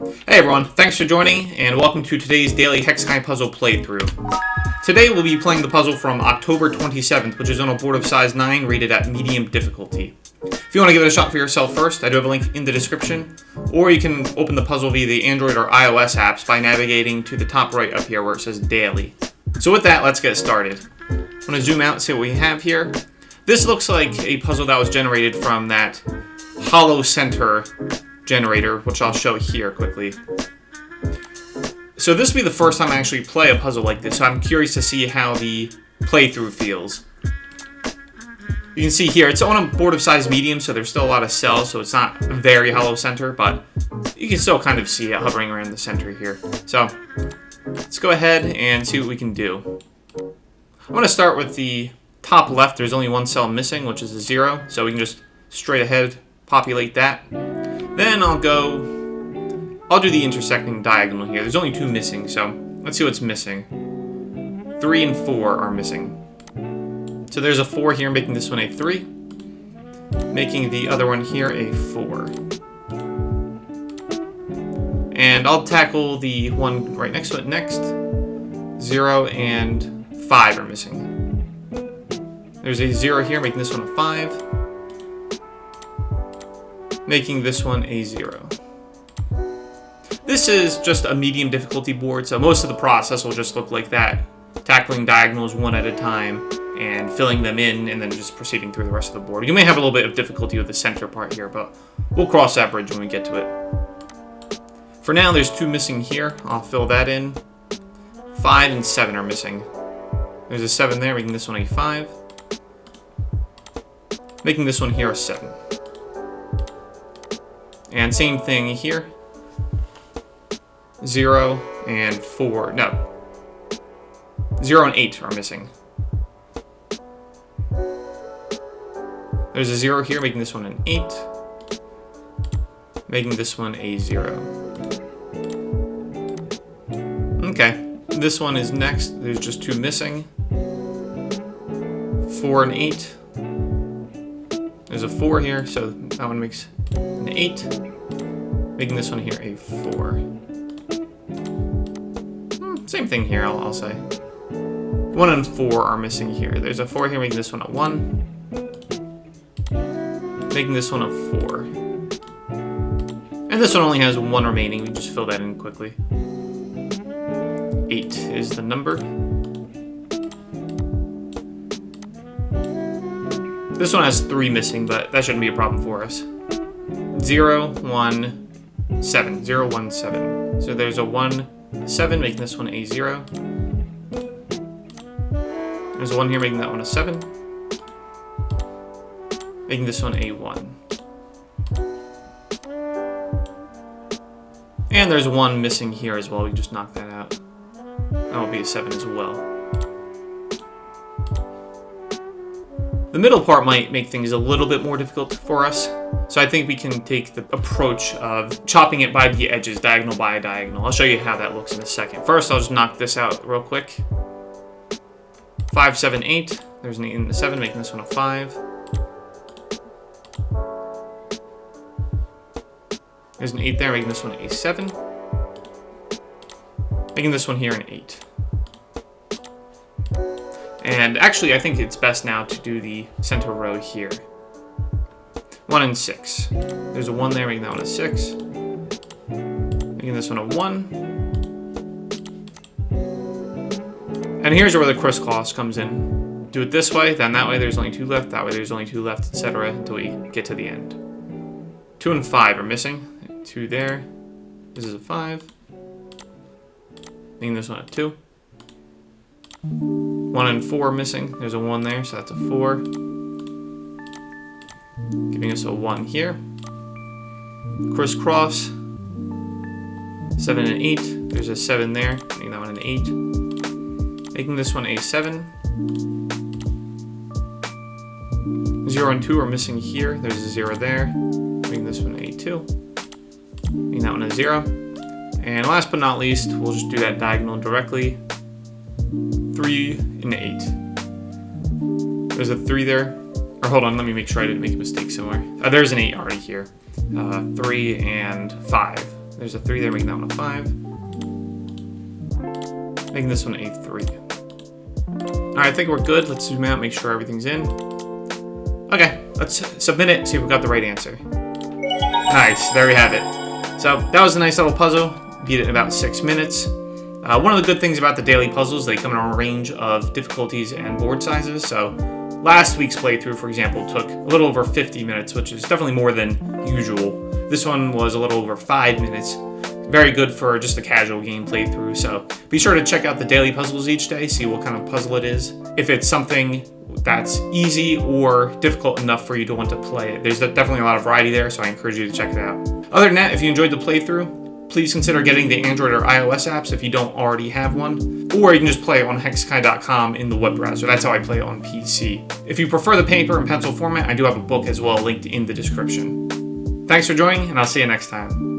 Hey everyone, thanks for joining, and welcome to today's daily Hexakai puzzle playthrough. Today we'll be playing the puzzle from October 27th, which is on a board of size 9, rated at medium difficulty. If you want to give it a shot for yourself first, I do have a link in the description, or you can open the puzzle via the Android or iOS apps by navigating to the top right up here where it says Daily. So with that, let's get started. I'm going to zoom out and see what we have here. This looks like a puzzle that was generated from that hollow center generator, which I'll show here quickly. So this will be the first time I actually play a puzzle like this, so I'm curious to see how the playthrough feels. You can see here, it's on a board of size medium, so there's still a lot of cells, so it's not a very hollow center, but you can still kind of see it hovering around the center here. So let's go ahead and see what we can do. I'm going to start with the top left. There's only one cell missing, which is a 0, so we can just straight ahead populate that. Then I'll do the intersecting diagonal here. There's only 2 missing, so let's see what's missing. 3 and 4 are missing. So there's a 4 here, making this one a 3. Making the other one here a 4. And I'll tackle the one right next to it next. 0 and 5 are missing. There's a 0 here, making this one a 5. Making this one a 0. This is just a medium difficulty board, so most of the process will just look like that, tackling diagonals one at a time and filling them in and then just proceeding through the rest of the board. You may have a little bit of difficulty with the center part here, but we'll cross that bridge when we get to it. For now, there's 2 missing here. I'll fill that in. 5 and 7 are missing. There's a 7 there, making this one a 5. Making this one here a 7. And same thing here. 0 and 4. No. 0 and 8 are missing. There's a 0 here, making this one an 8. Making this one a 0. Okay. This one is next. There's just 2 missing. 4 and 8. There's a 4 here, so that one makes an 8. Making this one here a 4. Same thing here, I'll say. 1 and 4 are missing here. There's a 4 here, making this one a 1. Making this one a 4. And this one only has 1 remaining. We just fill that in quickly. 8 is the number. This one has 3 missing, but that shouldn't be a problem for us. 0, 1, 7. 0, 1, 7. So there's a 1, 7, making this one a 0. There's a 1 here, making that one a 7. Making this one a 1. And there's 1 missing here as well. We just knock that out. That will be a 7 as well. The middle part might make things a little bit more difficult for us, so I think we can take the approach of chopping it by the edges, diagonal by diagonal. I'll show you how that looks in a second. First, I'll just knock this out real quick. 5, 7, 8. There's an 8 and a 7, making this one a 5. There's an 8 there, making this one a 7. Making this one here an 8. And actually, I think it's best now to do the center row here. 1 and 6. There's a 1 there, making that one a 6. Making this one a 1. And here's where the crisscross comes in. Do it this way, then that way there's only 2 left, that way there's only 2 left, etc. until we get to the end. 2 and 5 are missing. 2 there. This is a 5. Making this one a 2. 1 and 4 are missing. There's a 1 there, so that's a 4. Giving us a 1 here. Crisscross. 7 and 8. There's a 7 there, making that one an 8. Making this one a 7. 0 and 2 are missing here. There's a 0 there. Making this one a 2. Making that one a 0. And last but not least, we'll just do that diagonal directly. 3 and 8. There's a 3 there. Or hold on, let me make sure I didn't make a mistake somewhere. There's an 8 already here. 3 and 5. There's a 3 there, making that one a 5. Making this one a 3. Alright, I think we're good. Let's zoom out, make sure everything's in. Okay, let's submit it, see if we got the right answer. Nice, there we have it. So that was a nice little puzzle. Beat it in about 6 minutes. One of the good things about the daily puzzles, they come in a range of difficulties and board sizes. So last week's playthrough, for example, took a little over 50 minutes, which is definitely more than usual. This one was a little over 5 minutes. Very good for just a casual game playthrough. So be sure to check out the daily puzzles each day, see what kind of puzzle it is. If it's something that's easy or difficult enough for you to want to play it. There's definitely a lot of variety there, so I encourage you to check it out. Other than that, if you enjoyed the playthrough, please consider getting the Android or iOS apps if you don't already have one, or you can just play it on hexakai.com in the web browser. That's how I play it on PC. If you prefer the paper and pencil format, I do have a book as well linked in the description. Thanks for joining, and I'll see you next time.